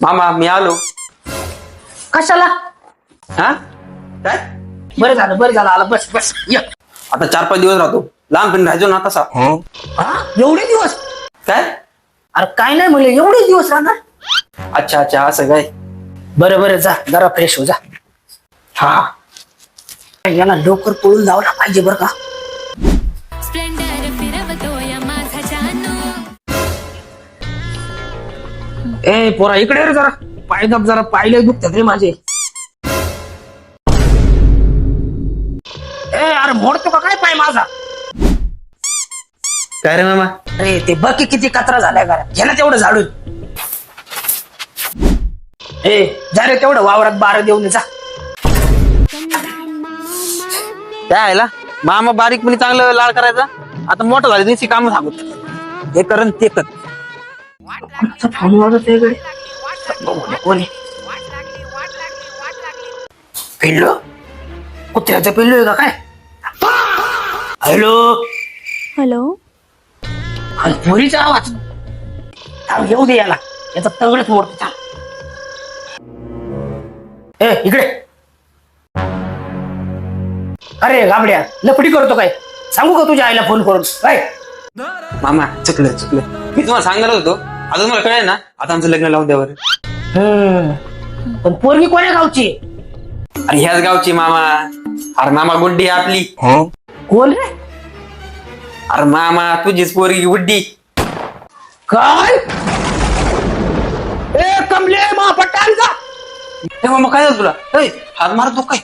मामा मी आलो. कशाला? हा काय बरं झालं आला. बस बस ये. आता 4-5 दिवस राहतो. लहानपणी राहायचो ना तसा. हा एवढे दिवस? काय? अरे काय नाही म्हणले, एवढे दिवस राहणार? अच्छा असं काय. बरं जा जरा फ्रेश हो जा. हा याला लवकर पळून जावं पाहिजे बरं का. स्प्लेंडर फिरवतोय माझा जानू. ए पोरा इकडे रे जरा. पाय दाब जरा, पायले दुखतात रे माझे. ए अरे मोडतो का काय पाय माझा? काय रे मामा? अरे ते बघ की किती कचरा झालाय घरात. घे ना तेवढं झाडून. ए जा रे तेवढं वावरात 12 देऊन जा. काय आयला मामा बारीकपणी चांगलं लाड करायचा. आता मोठं झालं त्याची कामं सांगत हे करन ते कर. फोन वाजत आहे इकडे. कोणी पिल्लो? कुत्र्याचं पिल्लो आहे का काय? Hello hello. मुलीचा आवाज. थांब, येऊ दे याला. याचा तगडच मोडतो. थांब. ए इकडे. अरे गाबड्या लपडी करतो काय? सांगू का तुझ्या आईला फोन करून काय? मामा चुकलं मी तुम्हाला सांगणार होतो. आता तुम्हाला कळेल ना. आता आमचं लग्न लावून द्यावर. पण पोरगी कोण्या गावची? अरे ह्याच गावची मामा. अरे मामा गुड्डी आहे आपली. कोण रे? अरे मामा तुझीच पोरगी गुड्डी. काय? ए कमले मा पट्टान का? मामा काय झालं तुला? हात मारतो काय?